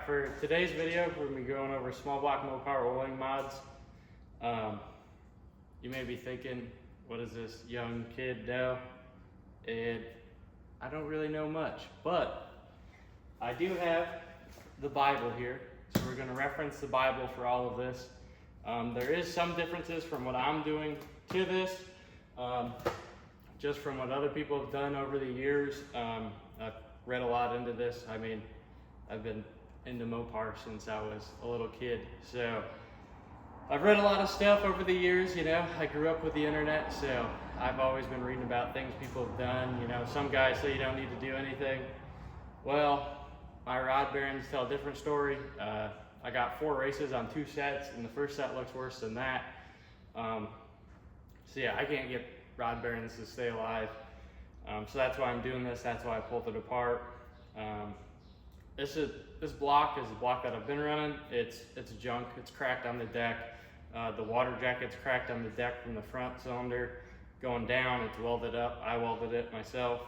for today's video, we're going to be going over small block Mopar oiling mods. You may be thinking, what does this young kid know? And I don't really know much, but I do have the Bible here. So we're going to reference the Bible for all of this. There is some differences from what I'm doing to this, just from what other people have done over the years. I've read a lot into this. I mean, I've been into Mopar since I was a little kid. So I've read a lot of stuff over the years, you know. I grew up with the internet, so I've always been reading about things people have done. You know, some guys say you don't need to do anything. Well, my rod bearings tell a different story. I got 4 races on 2 sets, and the first set looks worse than that. So yeah, I can't get rod bearings to stay alive. So that's why I'm doing this. That's why I pulled it apart. This block is a block that I've been running. It's junk. It's cracked on the deck. The water jacket's cracked on the deck from the front cylinder. Going down, it's welded up. I welded it myself.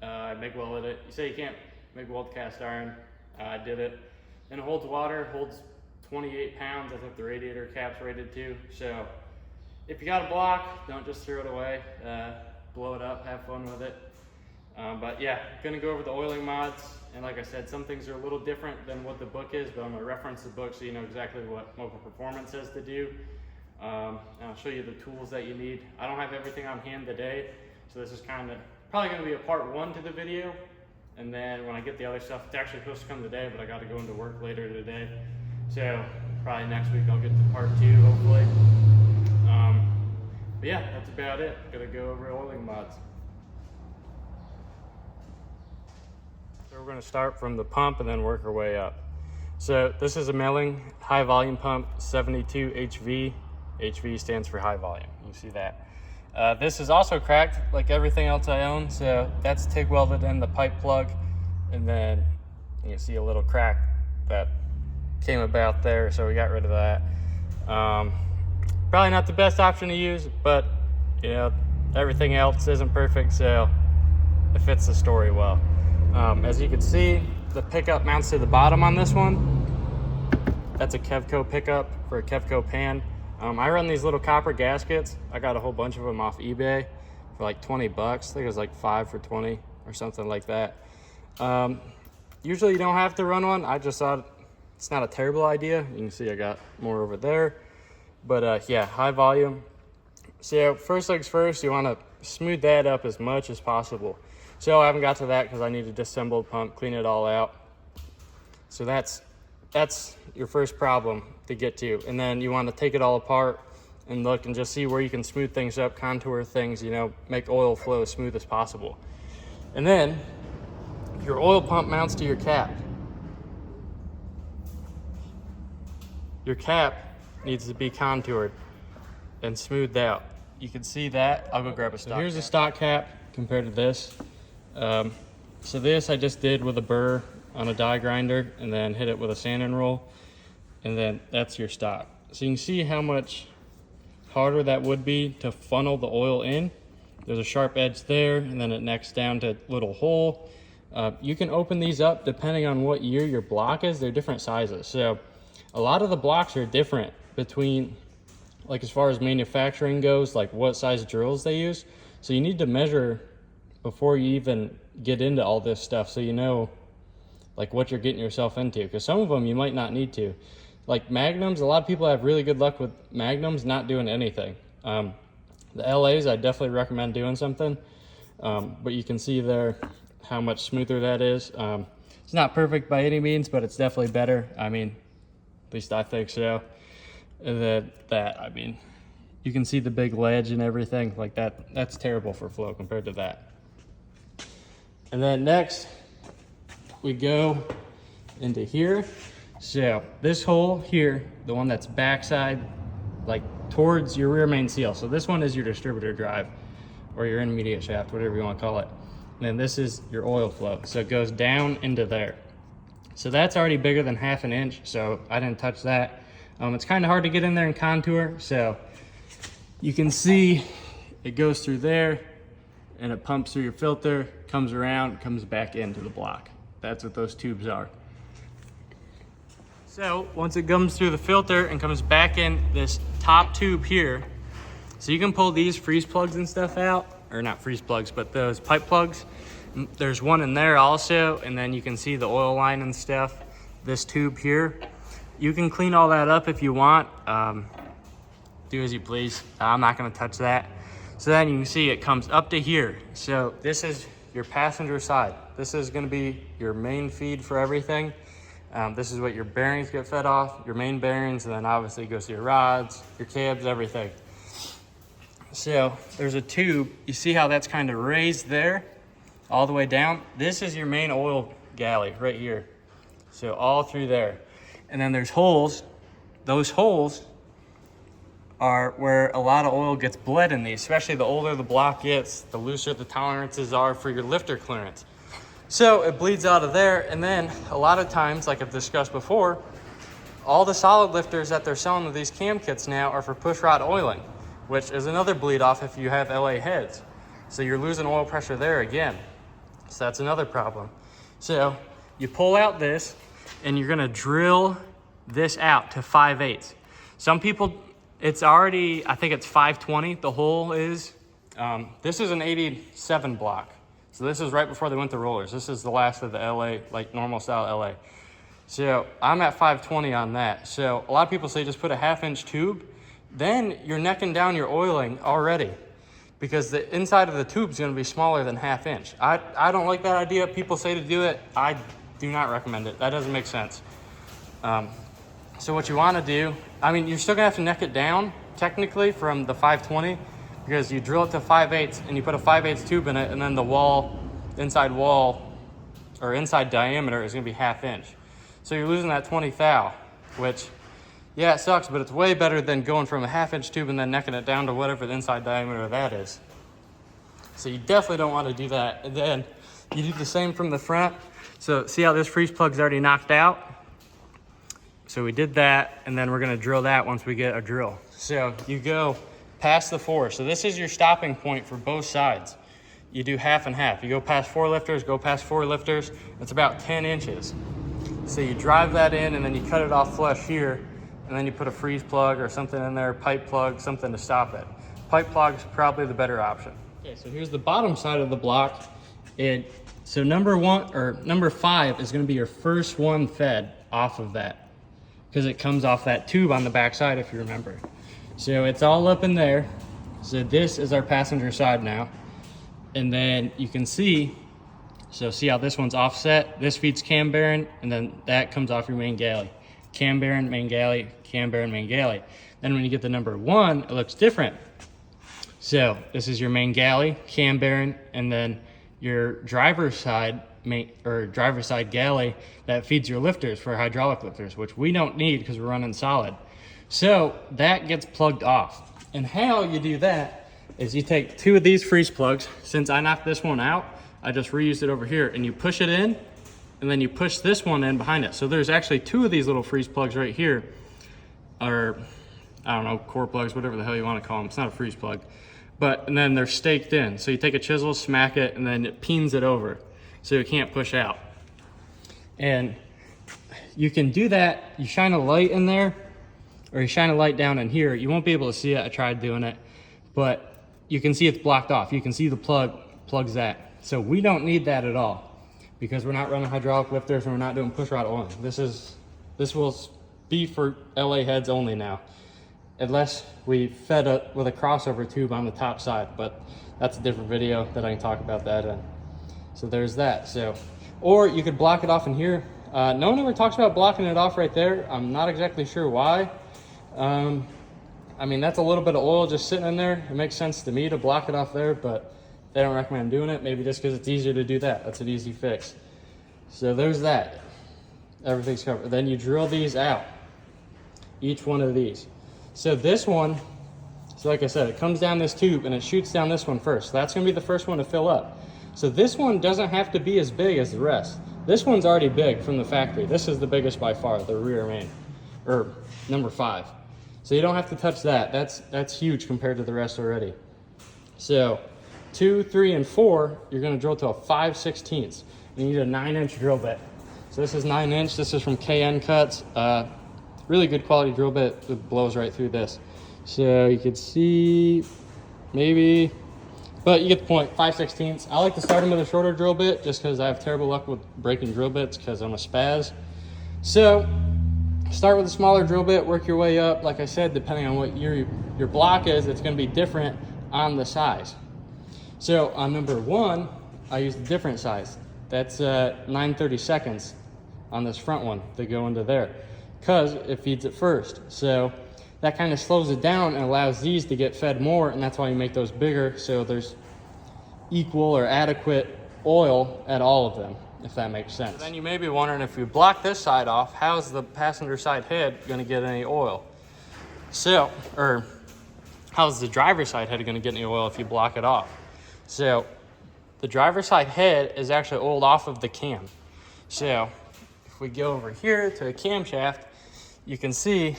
I MIG welded it. You say you can't MIG weld cast iron. I did it. And it holds water. It holds 28 pounds. I think the radiator cap's rated to. So if you got a block, don't just throw it away. Blow it up. Have fun with it. But yeah, gonna go over the oiling mods, and like I said, some things are a little different than what the book is, but I'm gonna reference the book so you know exactly what Mopar Performance says to do. And I'll show you the tools that you need. I don't have everything on hand today, so this is probably gonna be a part 1 to the video, and then when I get the other stuff, it's actually supposed to come today, but I gotta go into work later today. So probably next week I'll get to part 2, hopefully. But yeah, that's about it. Gonna go over oiling mods. So we're going to start from the pump and then work our way up. So this is a milling high volume pump, 72 HV. HV stands for high volume. You see that. This is also cracked like everything else I own. So that's TIG welded in the pipe plug. And then you can see a little crack that came about there. So we got rid of that. Probably not the best option to use, but you know, everything else isn't perfect. So it fits the story well. As you can see, the pickup mounts to the bottom on this one. That's a Kevco pickup for a Kevco pan. I run these little copper gaskets. I got a whole bunch of them off eBay for like 20 bucks. I think it was like 5 for 20 or something like that. Usually you don't have to run one. I just thought it's not a terrible idea. You can see I got more over there. But yeah, high volume. So first things first, you want to smooth that up as much as possible. So I haven't got to that because I need to disassemble the pump, clean it all out. So that's your first problem to get to. And then you want to take it all apart and look and just see where you can smooth things up, contour things, you know, make oil flow as smooth as possible. And then your oil pump mounts to your cap. Your cap needs to be contoured and smoothed out. You can see that. I'll go grab a stock. So here's a stock cap compared to this. So this I just did with a burr on a die grinder and then hit it with a sanding roll, and then that's your stock. So you can see how much harder that would be to funnel the oil in. There's a sharp edge there, and then it necks down to a little hole. You can open these up depending on what year your block is. They're different sizes. So a lot of the blocks are different between, like as far as manufacturing goes, like what size drills they use. So you need to measure before you even get into all this stuff, so you know like what you're getting yourself into, because some of them you might not need to. Like magnums, a lot of people have really good luck with magnums not doing anything. The LAs, I definitely recommend doing something, but you can see there how much smoother that is. It's not perfect by any means, but it's definitely better. I mean, at least I think so. And then I mean, you can see the big ledge and everything like that. That's terrible for flow compared to that. And then next we go into here. So this hole here, the one that's backside, like towards your rear main seal. So this one is your distributor drive or your intermediate shaft, whatever you want to call it. And then this is your oil flow. So it goes down into there. So that's already bigger than 1/2 inch. So I didn't touch that. It's kind of hard to get in there and contour. So you can see it goes through there and it pumps through your filter, comes around, comes back into the block. That's what those tubes are. So once it comes through the filter and comes back in this top tube here, so you can pull these freeze plugs and stuff out, or not freeze plugs, but those pipe plugs. There's one in there also, and then you can see the oil line and stuff, this tube here. You can clean all that up if you want. Do as you please. I'm not gonna touch that. So then you can see it comes up to here. So this is your passenger side. This is gonna be your main feed for everything. This is what your bearings get fed off, your main bearings, and then obviously it goes to your rods, your cabs, everything. So there's a tube. You see how that's kind of raised there, all the way down? This is your main oil galley right here. So all through there. And then there's holes. Those holes are where a lot of oil gets bled in these, especially the older the block gets, the looser the tolerances are for your lifter clearance. So it bleeds out of there, and then a lot of times, like I've discussed before, all the solid lifters that they're selling with these cam kits now are for push rod oiling, which is another bleed off if you have LA heads. So you're losing oil pressure there again. So that's another problem. So you pull out this, and you're gonna drill this out to 5/8. Some people, it's already, I think it's 520, the hole is. This is an 87 block. So this is right before they went to rollers. This is the last of the LA, like normal style LA. So I'm at 520 on that. So a lot of people say just put a 1/2-inch tube. Then you're necking down your oiling already, because the inside of the tube is gonna be smaller than 1/2 inch. I don't like that idea. People say to do it. I do not recommend it. That doesn't make sense. So what you wanna do, I mean, you're still gonna have to neck it down technically from the 520, because you drill it to 5/8 and you put a 5/8 tube in it, and then the wall, inside wall, or inside diameter is gonna be 1/2 inch. So you're losing that 20 thou, which, yeah, it sucks, but it's way better than going from a 1/2 inch tube and then necking it down to whatever the inside diameter of that is. So you definitely don't want to do that. And then you do the same from the front. So see how this freeze plug's already knocked out? So we did that, and then we're gonna drill that once we get a drill. So you go past the 4. So this is your stopping point for both sides. You do 1/2 and 1/2. You go past 4 lifters, go past 4 lifters. It's about 10 inches. So you drive that in, and then you cut it off flush here, and then you put a freeze plug or something in there, pipe plug, something to stop it. Pipe plug is probably the better option. Okay, so here's the bottom side of the block. So number 5 is gonna be your first one fed off of that, because it comes off that tube on the back side, if you remember. So it's all up in there. So this is our passenger side now. And then you can see, so see how this one's offset? This feeds cam bearing, and then that comes off your main galley. Cam bearing, main galley, cam bearing, main galley. Then when you get the number 1, it looks different. So this is your main galley, cam bearing, and then your driver's side galley that feeds your lifters for hydraulic lifters, which we don't need because we're running solid. So that gets plugged off. And how you do that is you take 2 of these freeze plugs. Since I knocked this one out, I just reused it over here, and you push it in, and then you push this one in behind it. So there's actually 2 of these little freeze plugs right here, or I don't know, core plugs, whatever the hell you want to call them. It's not a freeze plug. And then they're staked in. So you take a chisel, smack it, and then it pins it over, so you can't push out. And you can do that. You shine a light in there, or you shine a light down in here. You won't be able to see it. I tried doing it, but you can see it's blocked off. You can see the plugs that. So we don't need that at all, because we're not running hydraulic lifters and we're not doing push rod oiling. This will be for LA heads only now, unless we fed it with a crossover tube on the top side, but that's a different video that I can talk about that in. So there's that. So, or you could block it off in here. No one ever talks about blocking it off right there. I'm not exactly sure why. I mean, that's a little bit of oil just sitting in there. It makes sense to me to block it off there, but they don't recommend doing it. Maybe just because it's easier to do that. That's an easy fix. So there's that. Everything's covered. Then you drill these out, each one of these. So this one, so like I said, it comes down this tube and it shoots down this one first. So that's gonna be the first one to fill up. So this one doesn't have to be as big as the rest. This one's already big from the factory. This is the biggest by far, the rear main, or number 5. So you don't have to touch that. That's huge compared to the rest already. So 2, 3, and 4, you're gonna drill to a 5/16. You need a 9-inch drill bit. So this is 9-inch. This is from KN Cuts. Really good quality drill bit. It blows right through this. So you can see maybe, but you get the point. 5/16. I like to start them with a shorter drill bit just because I have terrible luck with breaking drill bits because I'm a spaz. So start with a smaller drill bit, work your way up. Like I said, depending on what your block is, it's going to be different on the size. So on number 1, I used a different size. That's 9/32 on this front one to go into there because it feeds it first. So that kind of slows it down and allows these to get fed more, and that's why you make those bigger so there's equal or adequate oil at all of them, if that makes sense. So then you may be wondering, if you block this side off, how's the passenger side head going to get any oil? So, or how's the driver's side head going to get any oil if you block it off? So the driver's side head is actually oiled off of the cam. So if we go over here to the camshaft, you can see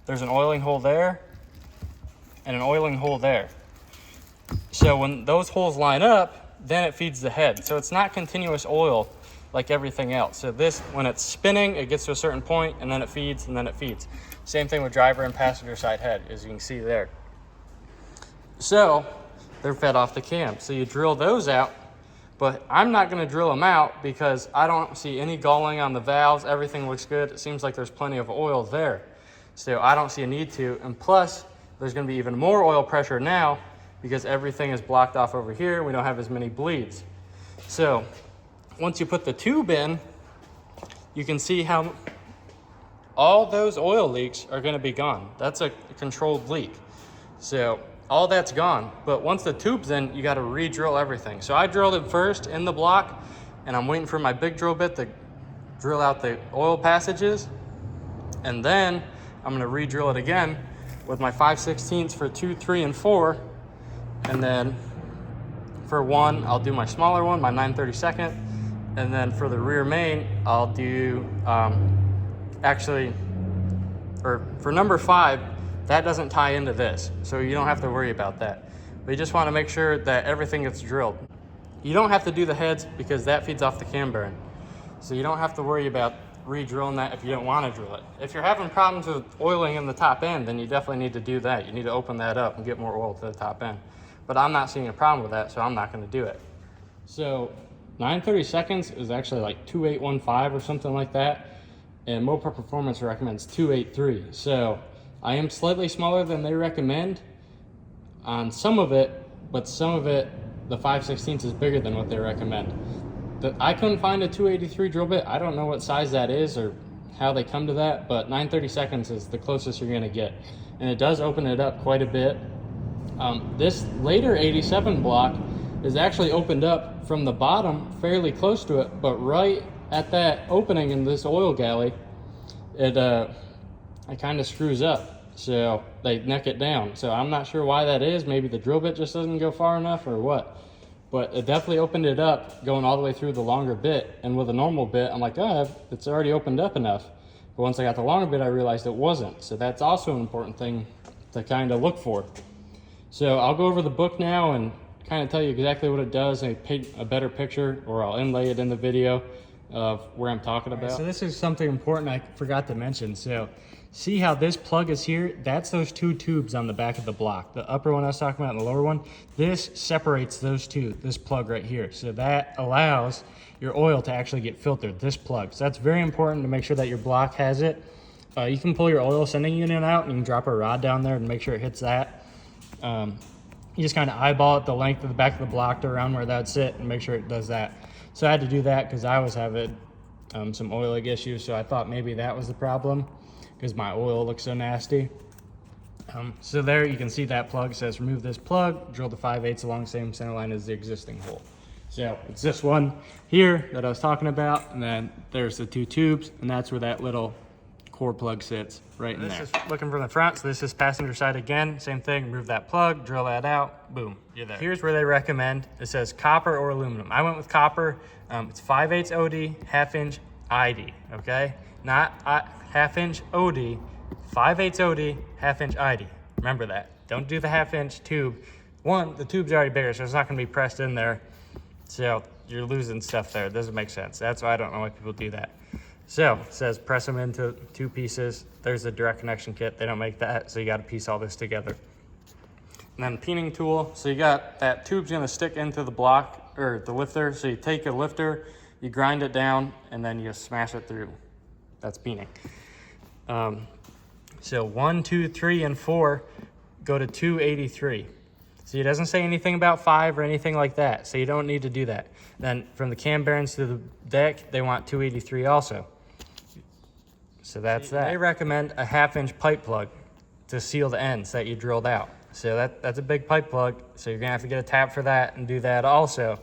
there's an oiling hole there and an oiling hole there. So when those holes line up, then it feeds the head. So it's not continuous oil like everything else. So this, when it's spinning, it gets to a certain point and then it feeds and then it feeds. Same thing with driver and passenger side head, as you can see there. So they're fed off the cam. So you drill those out, but I'm not gonna drill them out because I don't see any galling on the valves. Everything looks good. It seems like there's plenty of oil there. So I don't see a need to. And plus, there's gonna be even more oil pressure now because everything is blocked off over here. We don't have as many bleeds. So once you put the tube in, you can see how all those oil leaks are gonna be gone. That's a controlled leak. So all that's gone. But once the tube's in, you gotta re-drill everything. So I drilled it first in the block, and I'm waiting for my big drill bit to drill out the oil passages. And then I'm gonna re-drill it again with my 5/16 for 2, 3, and 4. And then for 1, I'll do my smaller one, my 9/32. And then for the rear main, I'll do, for number 5, that doesn't tie into this. So you don't have to worry about that. But you just wanna make sure that everything gets drilled. You don't have to do the heads because that feeds off the cam bearing. So you don't have to worry about re-drilling that if you don't want to drill it. If you're having problems with oiling in the top end, then you definitely need to do that. You need to open that up and get more oil to the top end. But I'm not seeing a problem with that, so I'm not going to do it. So 9/32 is actually like 2.815 or something like that, and Mopar Performance recommends 2.83. So I am slightly smaller than they recommend on some of it, but some of it, the 5/16 is bigger than what they recommend. I couldn't find a 283 drill bit. I don't know what size that is or how they come to that, but 9/32 is the closest you're gonna get. And it does open it up quite a bit. This later 87 block is actually opened up from the bottom fairly close to it, but right at that opening in this oil galley, it kind of screws up. So they neck it down. So I'm not sure why that is. Maybe the drill bit just doesn't go far enough or what. But it definitely opened it up going all the way through the longer bit. And with a normal bit, I'm like, oh, it's already opened up enough. But once I got the longer bit, I realized it wasn't. So that's also an important thing to kind of look for. So I'll go over the book now and kind of tell you exactly what it does and paint a better picture, or I'll inlay it in the video of where I'm talking about. So this is something important I forgot to mention. So see how this plug is here? That's those 2 tubes on the back of the block. The upper one I was talking about and the lower one. This separates those 2, this plug right here. So that allows your oil to actually get filtered, this plug. So that's very important to make sure that your block has it. You can pull your oil sending unit out and you can drop a rod down there and make sure it hits that. You just kind of eyeball it the length of the back of the block to around where that's it and make sure it does that. So I had to do that because I was having some oil leak issues. So I thought maybe that was the problem, because my oil looks so nasty. So there you can see that plug says remove this plug, drill the 5/8 along the same center line as the existing hole. So it's this one here that I was talking about, and then there's the 2 tubes, and that's where that little core plug sits right in there. This is looking from the front, so this is passenger side again. Same thing, remove that plug, drill that out, boom, you're there. Here's where they recommend, it says copper or aluminum. I went with copper. It's 5/8 OD, 1/2 inch ID, okay? Not 1/2 inch OD, 5/8 OD, 1/2 inch ID. Remember that. Don't do the 1/2 inch tube. One, the tube's already bigger, so it's not gonna be pressed in there. So you're losing stuff there. It doesn't make sense. That's why I don't know why people do that. So it says press them into 2 pieces. There's the direct connection kit. They don't make that, so you got to piece all this together. And then peening tool. So you got that tube's gonna stick into the block or the lifter. So you take a lifter, you grind it down, and then you smash it through. That's peening. So 1, 2, 3, and 4 go to 283. See, it doesn't say anything about 5 or anything like that, so you don't need to do that. Then from the cam bearings to the deck, they want 283 also. So that's that. They recommend a 1/2-inch pipe plug to seal the ends that you drilled out. So that's a big pipe plug, so you're gonna have to get a tab for that and do that also.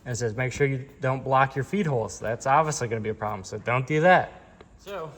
And it says make sure you don't block your feed holes. That's obviously gonna be a problem, so don't do that. So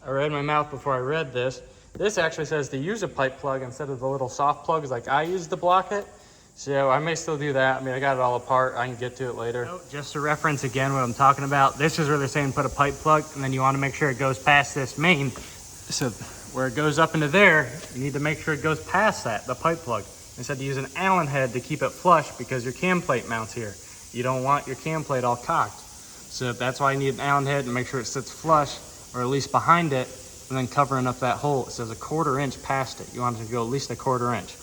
I read my mouth before I read this. This actually says to use a pipe plug instead of the little soft plugs like I use to block it. So I may still do that. I mean, I got it all apart. I can get to it later. So just to reference again what I'm talking about, this is where they're saying put a pipe plug, and then you want to make sure it goes past this main. So where it goes up into there, you need to make sure it goes past that, the pipe plug. Instead of use an Allen head to keep it flush because your cam plate mounts here. You don't want your cam plate all cocked. So that's why you need an Allen head and make sure it sits flush, or at least behind it, and then covering up that hole. It says a 1/4 inch past it. You want it to go at least a 1/4 inch.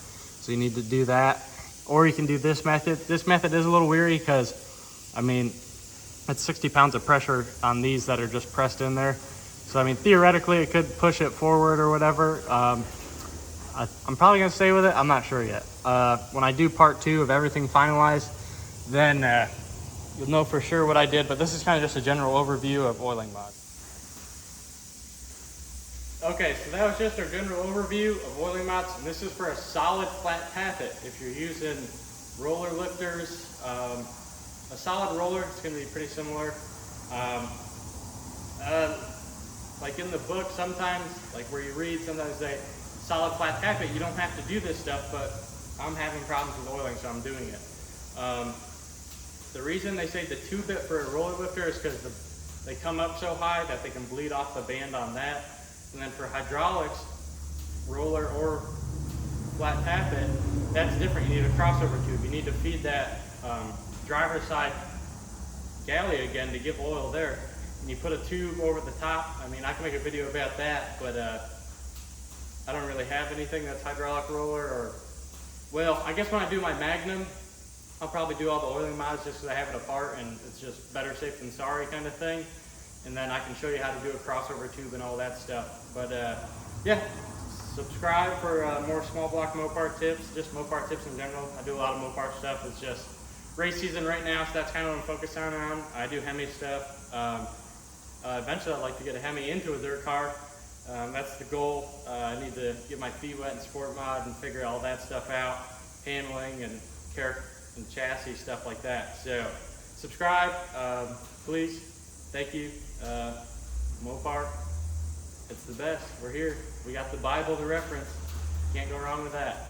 So you need to do that. Or you can do this method. This method is a little weary because, I mean, it's 60 pounds of pressure on these that are just pressed in there. So, I mean, theoretically, it could push it forward or whatever. I'm probably going to stay with it. I'm not sure yet. When I do part 2 of everything finalized, then you'll know for sure what I did. But this is kind of just a general overview of oiling mods. Okay, so that was just our general overview of oiling mods. And this is for a solid flat tappet. If you're using roller lifters, a solid roller, it's going to be pretty similar. Like in the book, sometimes, like where you read, sometimes they solid flat tappet. You don't have to do this stuff, but I'm having problems with oiling, so I'm doing it. The reason they say the 2-bit for a roller lifter is because they come up so high that they can bleed off the band on that. And then for hydraulics, roller or flat tappet, that's different. You need a crossover tube. You need to feed that driver's side galley again to give oil there. And you put a tube over the top. I mean, I can make a video about that, but I don't really have anything that's hydraulic roller or, well, I guess when I do my Magnum, I'll probably do all the oiling mods just because I have it apart and it's just better safe than sorry kind of thing. And then I can show you how to do a crossover tube and all that stuff. But yeah, subscribe for more small block Mopar tips, just Mopar tips in general. I do a lot of Mopar stuff. It's just race season right now, so that's kind of what I'm focused on. I do Hemi stuff. Eventually I'd like to get a Hemi into a dirt car. That's the goal. I need to get my feet wet in sport mod and figure all that stuff out. Handling and character and chassis, stuff like that. So subscribe, please. Thank you. Mopar, it's the best. We're here. We got the Bible to reference. Can't go wrong with that.